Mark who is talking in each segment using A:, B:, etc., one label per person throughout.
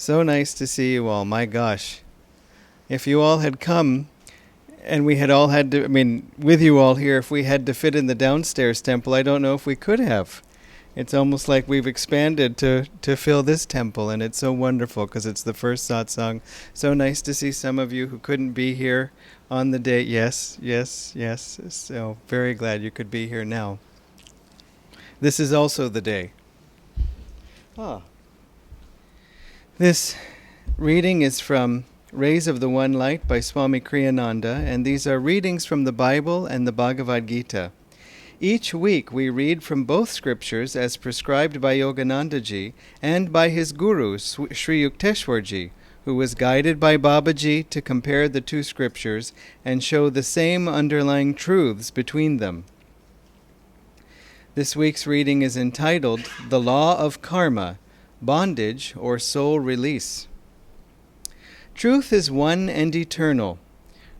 A: So nice to see you all. My gosh. If you all had come and we had all had to, with you all here, if we had to fit in the downstairs temple, I don't know if we could have. It's almost like we've expanded to fill this temple, and it's so wonderful because it's the first satsang. So nice to see some of you who couldn't be here on the day. Yes. So very glad you could be here now. This is also the day. This reading is from Rays of the One Light by Swami Kriyananda, and these are readings from the Bible and the Bhagavad Gita. Each week we read from both scriptures as prescribed by Yoganandaji and by his guru, Sri Yukteswarji, who was guided by Babaji to compare the two scriptures and show the same underlying truths between them. This week's reading is entitled The Law of Karma, Bondage or Soul Release. Truth is one and eternal.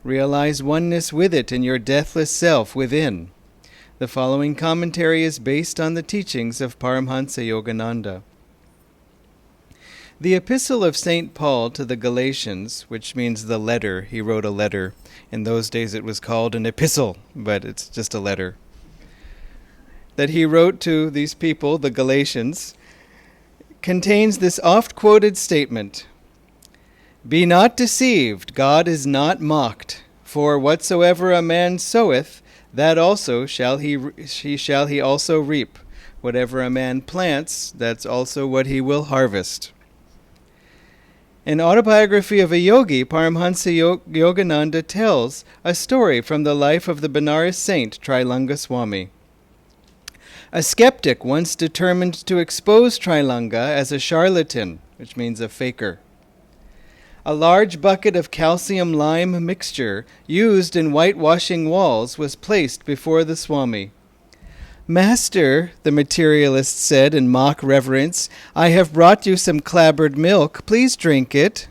A: Realize oneness with it in your deathless self within. The following commentary is based on the teachings of Paramhansa Yogananda. The Epistle of St. Paul to the Galatians, which means the letter, he wrote a letter. In those days it was called an epistle, but it's just a letter. That he wrote to these people, the Galatians, contains this oft-quoted statement, "Be not deceived, God is not mocked, for whatsoever a man soweth, that also shall he also reap. Whatever a man plants, that's also what he will harvest." In Autobiography of a Yogi, Paramhansa Yogananda tells a story from the life of the Benares saint Trilanga Swami. A skeptic once determined to expose Trilanga as a charlatan, which means a faker. A large bucket of calcium-lime mixture used in whitewashing walls was placed before the Swami. "Master," the materialist said in mock reverence, "I have brought you some clabbered milk. Please drink it."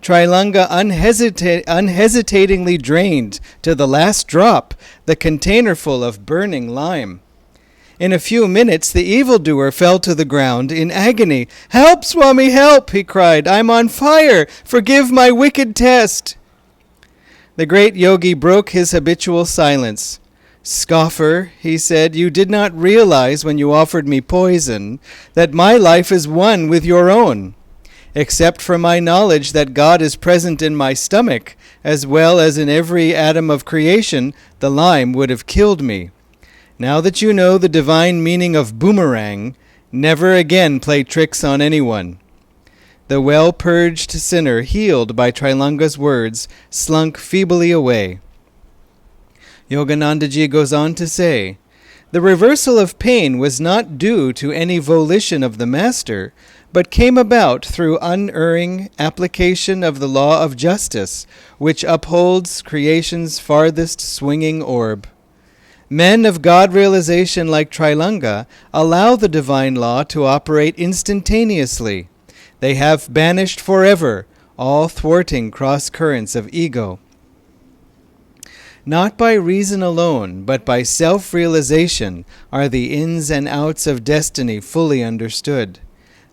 A: Trilanga unhesitatingly drained to the last drop the containerful of burning lime. In a few minutes, the evildoer fell to the ground in agony. "Help, Swami, help!" he cried. "I'm on fire! Forgive my wicked test!" The great yogi broke his habitual silence. "Scoffer," he said, "you did not realize when you offered me poison that my life is one with your own. Except for my knowledge that God is present in my stomach, as well as in every atom of creation, the lime would have killed me. Now that you know the divine meaning of boomerang, never again play tricks on anyone." The well-purged sinner, healed by Trilanga's words, slunk feebly away. Yoganandaji goes on to say, "The reversal of pain was not due to any volition of the master, but came about through unerring application of the law of justice, which upholds creation's farthest swinging orb. Men of God realization like Trilanga allow the divine law to operate instantaneously. They have banished forever all thwarting cross-currents of ego. Not by reason alone, but by self-realization are the ins and outs of destiny fully understood.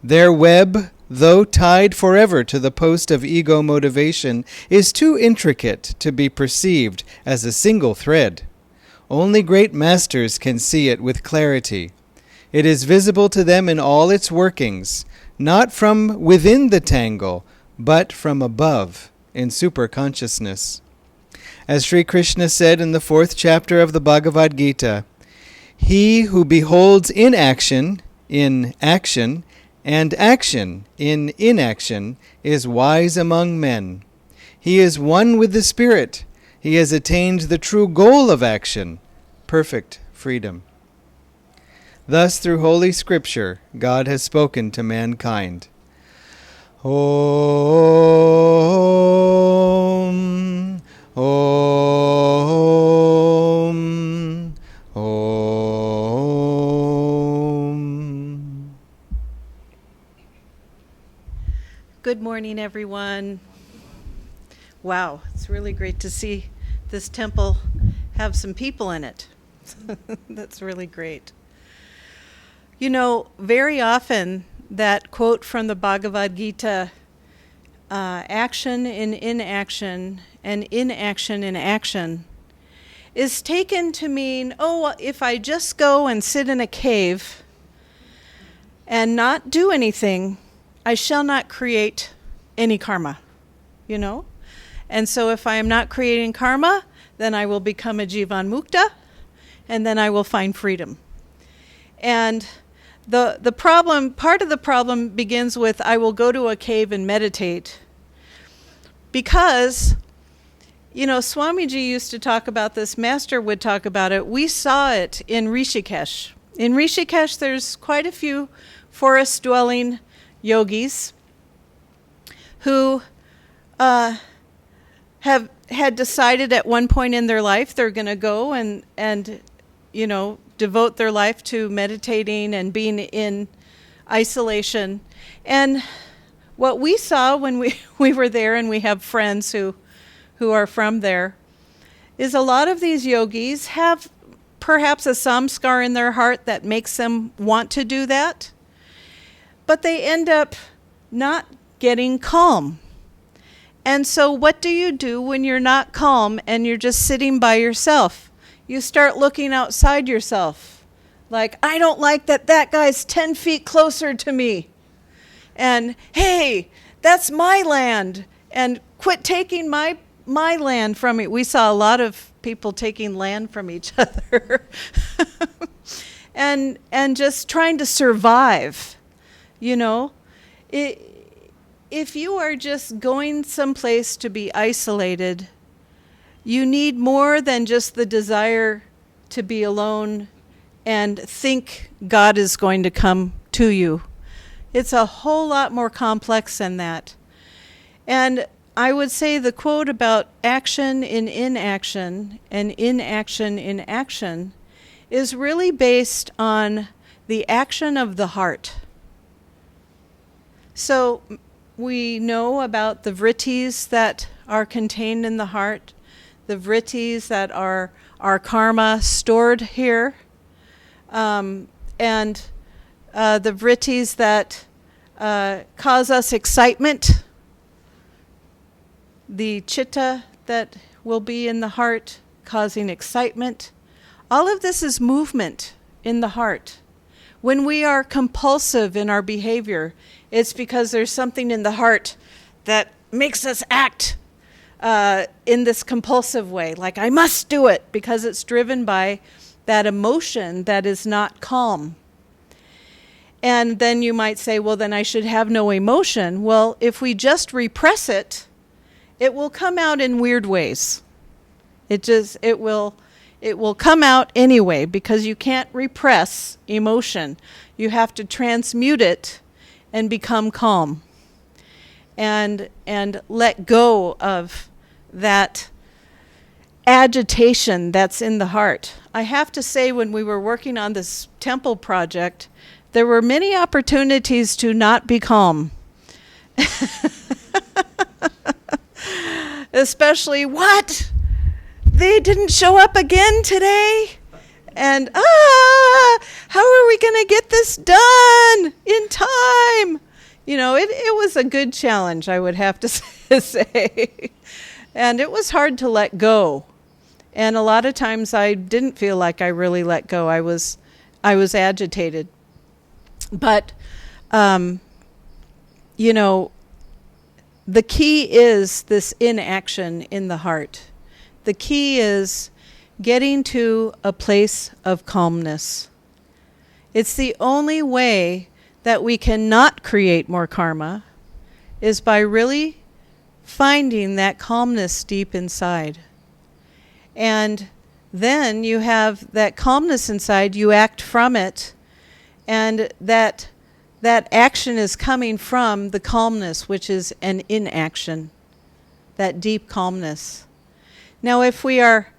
A: Their web, though tied forever to the post of ego motivation, is too intricate to be perceived as a single thread. Only great masters can see it with clarity. It is visible to them in all its workings, not from within the tangle, but from above, in superconsciousness. As Sri Krishna said in the 4th chapter of the Bhagavad Gita, "He who beholds inaction in action, and action in inaction, is wise among men. He is one with the Spirit. He has attained the true goal of action, perfect freedom." Thus, through Holy Scripture, God has spoken to mankind. Om, Om, Om.
B: Good morning, everyone. Wow, it's really great to see this temple have some people in it. That's really great. You know, very often that quote from the Bhagavad Gita, action in inaction and inaction in action, is taken to mean, oh, if I just go and sit in a cave and not do anything, I shall not create any karma, you know? And so if I am not creating karma, then I will become a jivan mukta, and then I will find freedom. And the problem, part of the problem begins with, I will go to a cave and meditate. Because, you know, Swamiji used to talk about this, Master would talk about it. We saw it in Rishikesh. In Rishikesh, there's quite a few forest-dwelling yogis who had decided at one point in their life they're going to go and you know, devote their life to meditating and being in isolation. And what we saw when we were there, and we have friends who are from there, is a lot of these yogis have perhaps a samskar in their heart that makes them want to do that, but they end up not getting calm. And so what do you do when you're not calm and you're just sitting by yourself? You start looking outside yourself. Like, I don't like that guy's 10 feet closer to me. And, hey, that's my land. And quit taking my land from me. We saw a lot of people taking land from each other. and just trying to survive, you know. If you are just going someplace to be isolated, you need more than just the desire to be alone and think God is going to come to you. It's a whole lot more complex than that. And I would say the quote about action in inaction and inaction in action is really based on the action of the heart. So we know about the vrittis that are contained in the heart, the vrittis that are our karma stored here, and the vrittis that cause us excitement, the chitta that will be in the heart causing excitement. All of this is movement in the heart. When we are compulsive in our behavior, it's because there's something in the heart that makes us act in this compulsive way. Like, I must do it, because it's driven by that emotion that is not calm. And then you might say, well, then I should have no emotion. Well, if we just repress it, it will come out in weird ways. It will come out anyway, because you can't repress emotion. You have to transmute it and become calm. And let go of that agitation that's in the heart. I have to say, when we were working on this temple project, there were many opportunities to not be calm. Especially, what? They didn't show up again today? And, how are we going to get this done in time? You know, it was a good challenge, I would have to say. And it was hard to let go. And a lot of times I didn't feel like I really let go. I was agitated. But, you know, the key is this inaction in the heart. The key is getting to a place of calmness. It's the only way that we cannot create more karma, is by really finding that calmness deep inside. And then you have that calmness inside, you act from it, and that action is coming from the calmness, which is an inaction, that deep calmness. Now, if we are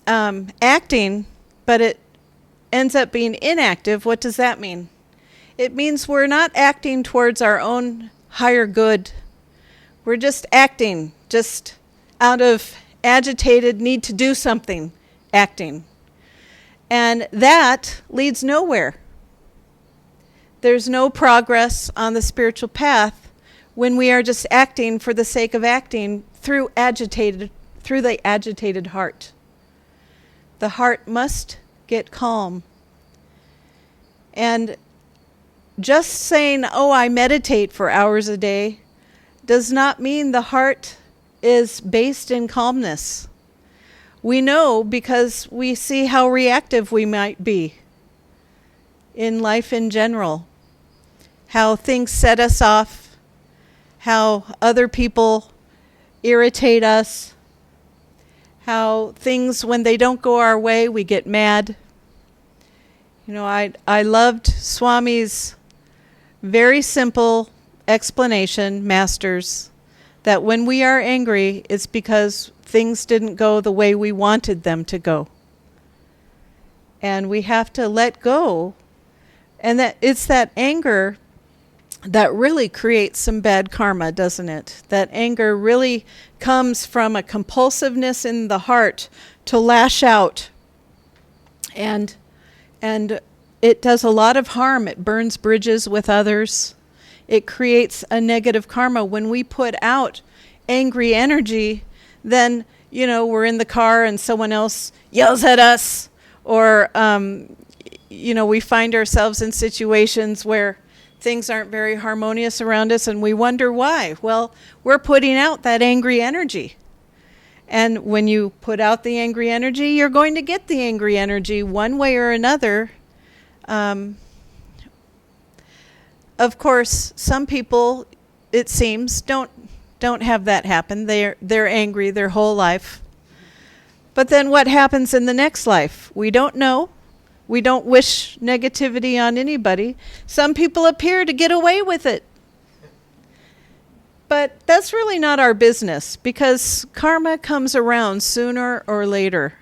B: acting, but it ends up being inactive, what does that mean? It means we're not acting towards our own higher good. We're just acting, just out of agitated need to do something, acting. And that leads nowhere. there's no progress on the spiritual path when we are just acting for the sake of acting through the agitated heart. The heart must get calm. And just saying, oh, I meditate for hours a day, does not mean the heart is based in calmness. We know because we see how reactive we might be in life in general, how things set us off, how other people irritate us, how things, when they don't go our way, we get mad. You know, I loved Swami's very simple explanation, Masters, that when we are angry, it's because things didn't go the way we wanted them to go. And we have to let go. And that it's that anger that really creates some bad karma, doesn't it? That anger really comes from a compulsiveness in the heart to lash out. And it does a lot of harm. It burns bridges with others. It creates a negative karma. When we put out angry energy, then, you know, we're in the car and someone else yells at us, or, you know, we find ourselves in situations where things aren't very harmonious around us and we wonder why. Well, we're putting out that angry energy. And when you put out the angry energy, you're going to get the angry energy one way or another. Of course, some people, it seems, don't have that happen. They're angry their whole life. But then what happens in the next life? We don't know. We don't wish negativity on anybody. Some people appear to get away with it. But that's really not our business, because karma comes around sooner or later.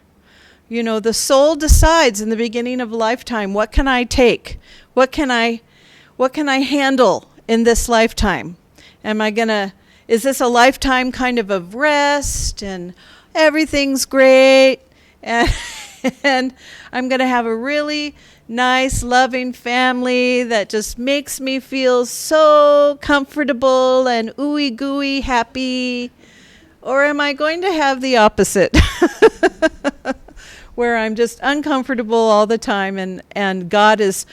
B: You know, the soul decides in the beginning of a lifetime, what can I take? What can I handle in this lifetime? Is this a lifetime kind of rest and everything's great and I'm going to have a really nice, loving family that just makes me feel so comfortable and ooey gooey happy? Or am I going to have the opposite? Where I'm just uncomfortable all the time and God is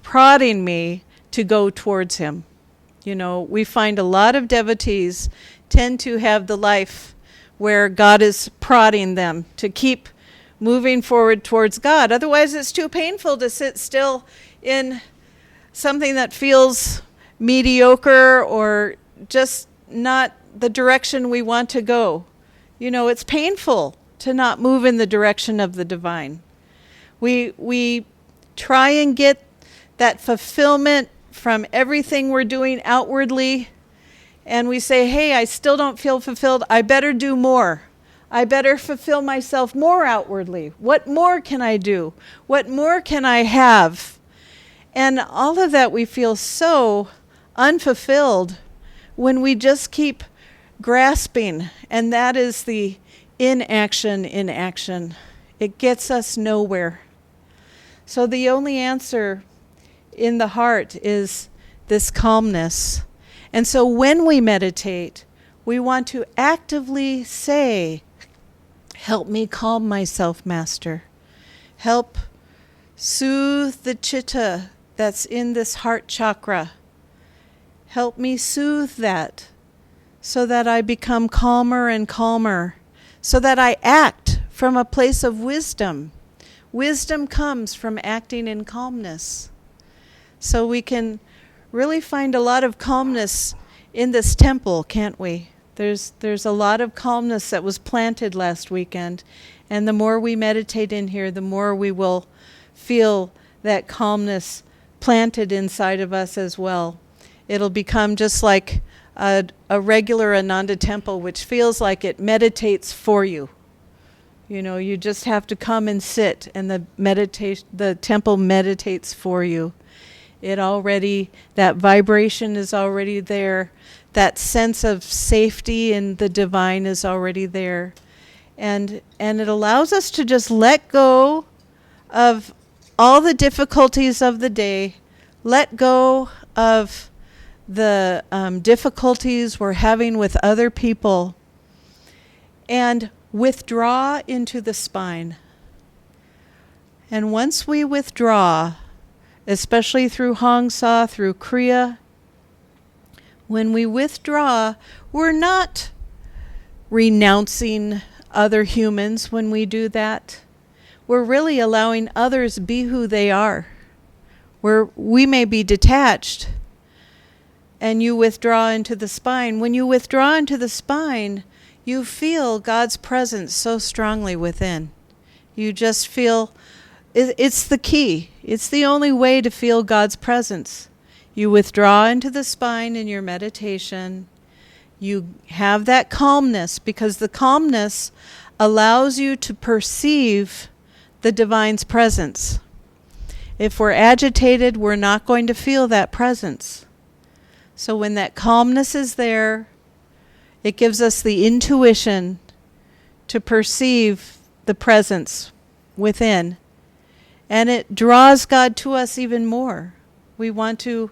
B: prodding me to go towards Him. You know, we find a lot of devotees tend to have the life where God is prodding them to keep moving forward towards God. Otherwise, it's too painful to sit still in something that feels mediocre or just not the direction we want to go. You know, it's painful to not move in the direction of the divine. We try and get that fulfillment from everything we're doing outwardly, and we say, hey, I still don't feel fulfilled. I better do more. I better fulfill myself more outwardly. What more can I do? What more can I have? And all of that we feel so unfulfilled when we just keep grasping, and that is the inaction in action. It gets us nowhere. So the only answer in the heart is this calmness. And so when we meditate, we want to actively say, help me calm myself, Master. Help soothe the chitta that's in this heart chakra. Help me soothe that so that I become calmer and calmer, so that I act from a place of wisdom. Wisdom comes from acting in calmness. So we can really find a lot of calmness in this temple, can't we? There's a lot of calmness that was planted last weekend, and the more we meditate in here, the more we will feel that calmness planted inside of us as well. It'll become just like a regular Ananda temple, which feels like it meditates for you. You know, you just have to come and sit, and the temple meditates for you. That vibration is already there. That sense of safety in the divine is already there. And it allows us to just let go of all the difficulties of the day, Let go of the difficulties we're having with other people, and withdraw into the spine. And once we withdraw, especially through Hong Sa, through Kriya, when we withdraw, we're not renouncing other humans when we do that. We're really allowing others be who they are. We may be detached, and you withdraw into the spine. When you withdraw into the spine, you feel God's presence so strongly within. You just feel, it's the key. It's the only way to feel God's presence. You withdraw into the spine in your meditation. You have that calmness, because the calmness allows you to perceive the divine's presence. If we're agitated, we're not going to feel that presence. So when that calmness is there, it gives us the intuition to perceive the presence within. And it draws God to us even more. We want to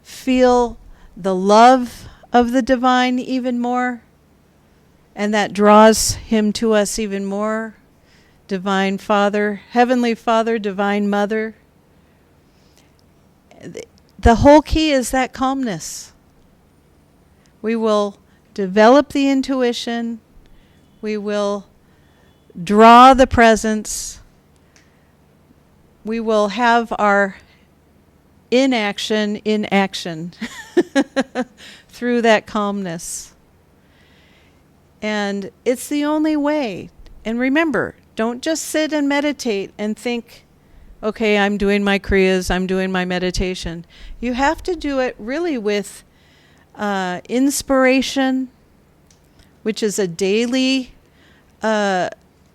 B: feel the love of the divine even more. And that draws him to us even more. Divine Father, Heavenly Father, Divine Mother. The whole key is that calmness. We will develop the intuition. We will draw the presence. We will have our inaction in action through that calmness. And it's the only way. And remember, don't just sit and meditate and think, okay, I'm doing my kriyas, I'm doing my meditation. You have to do it really with inspiration, which is a daily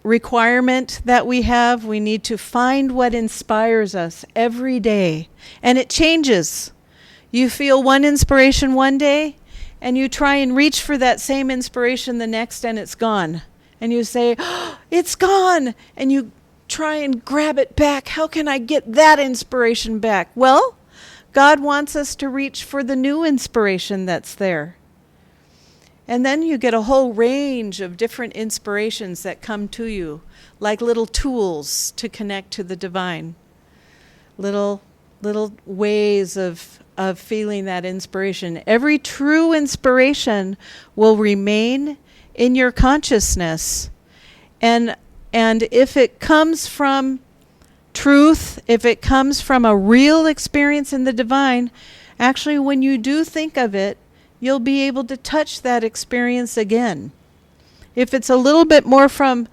B: requirement that we have. We need to find what inspires us every day. And it changes. You feel one inspiration one day, and you try and reach for that same inspiration the next, and it's gone. And you say, oh, it's gone. And you try and grab it back. How can I get that inspiration back? Well, God wants us to reach for the new inspiration that's there. And then you get a whole range of different inspirations that come to you, like little tools to connect to the divine. Little ways of feeling that inspiration. Every true inspiration will remain in your consciousness. And if it comes from truth, if it comes from a real experience in the divine, actually when you do think of it, you'll be able to touch that experience again. If it's a little bit more from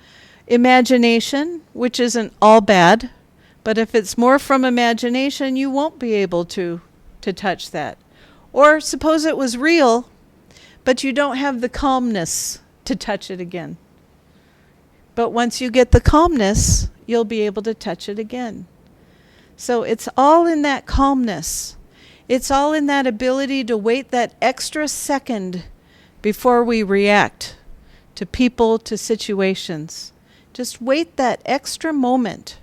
B: imagination, which isn't all bad, but if it's more from imagination, you won't be able to touch that. Or suppose it was real, but you don't have the calmness to touch it again. But once you get the calmness, you'll be able to touch it again. So it's all in that calmness. It's all in that ability to wait that extra second before we react to people, to situations. Just wait that extra moment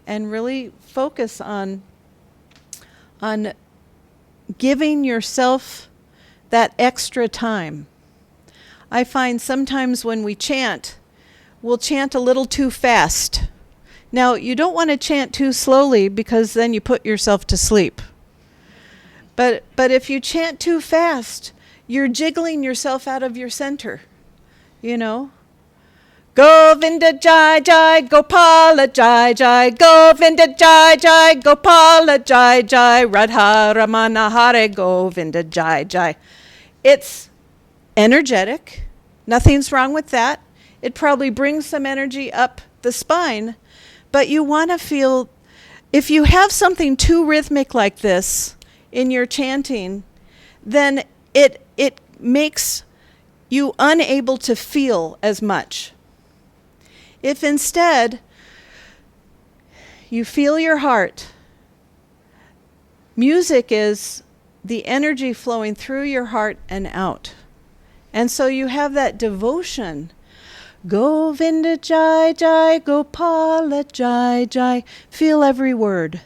B: and really focus on giving yourself that extra time. I find sometimes when we chant, we'll chant a little too fast. Now, you don't want to chant too slowly because then you put yourself to sleep. But if you chant too fast, you're jiggling yourself out of your center, you know. Govinda Jai Jai Gopala Jai Jai Govinda Jai Jai Gopala Jai Jai Radha Ramana Hare Govinda Jai Jai. It's energetic. Nothing's wrong with that. It probably brings some energy up the spine. But you want to feel, if you have something too rhythmic like this in your chanting, then it makes you unable to feel as much. If instead you feel your heart, music is the energy flowing through your heart and out. And so you have that devotion. Govinda Jai Jai Gopala Jai Jai. Feel every word.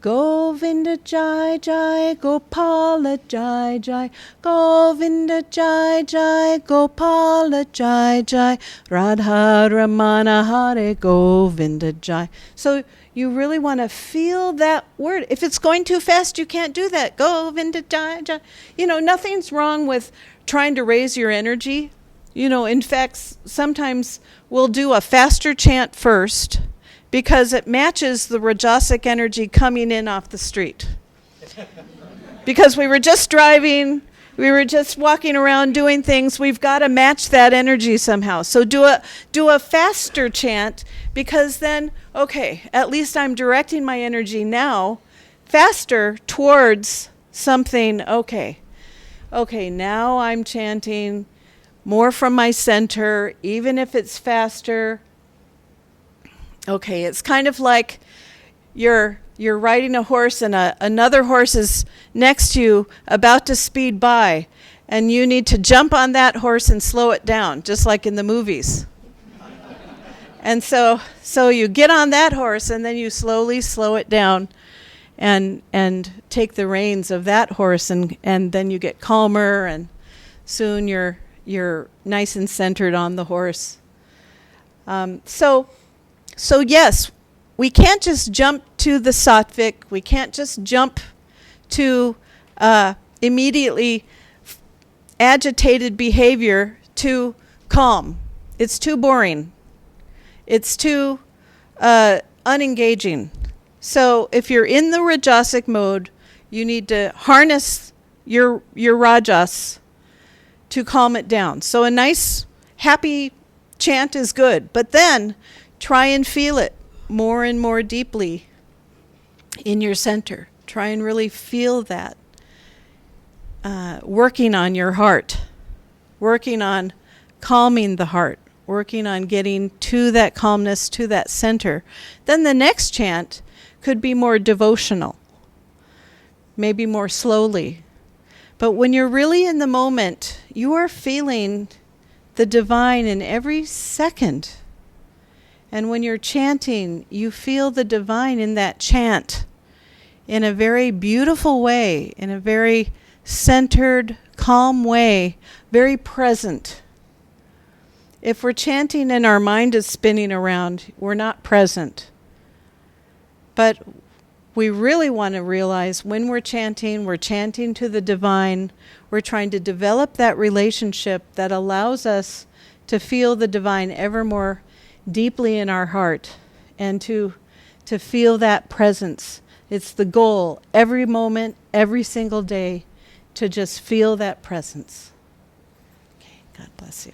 B: Govinda Jai Jai Gopala Jai Jai Govinda Jai Jai Gopala Jai Jai Radha Ramana Hare Govinda Jai. So you really want to feel that word. If it's going too fast, you can't do that. Govinda Jai Jai. Nothing's wrong with trying to raise your energy. In fact, sometimes we'll do a faster chant first, because it matches the Rajasic energy coming in off the street. Because we were just driving, we were just walking around doing things, we've got to match that energy somehow. So do a faster chant, because then, okay, at least I'm directing my energy now faster towards something. Okay, now I'm chanting more from my center, even if it's faster. Okay, it's kind of like you're riding a horse and another horse is next to you about to speed by, and you need to jump on that horse and slow it down, just like in the movies. And so you get on that horse and then you slowly slow it down and take the reins of that horse, and then you get calmer, and soon you're nice and centered on the horse. So yes, we can't just jump to the sattvic. We can't just jump to immediately agitated behavior to calm. It's too boring. It's too unengaging. So if you're in the Rajasic mode, you need to harness your Rajas to calm it down. So a nice, happy chant is good, but then try and feel it more and more deeply in your center. Try and really feel that. Working on your heart. Working on calming the heart. Working on getting to that calmness, to that center. Then the next chant could be more devotional. Maybe more slowly. But when you're really in the moment, you are feeling the divine in every second. And when you're chanting, you feel the divine in that chant in a very beautiful way, in a very centered, calm way, very present. If we're chanting and our mind is spinning around, we're not present. But we really want to realize when we're chanting to the divine. We're trying to develop that relationship that allows us to feel the divine ever more deeply in our heart, and to feel that presence. It's the goal every moment, every single day, to just feel that presence. Okay, God bless you.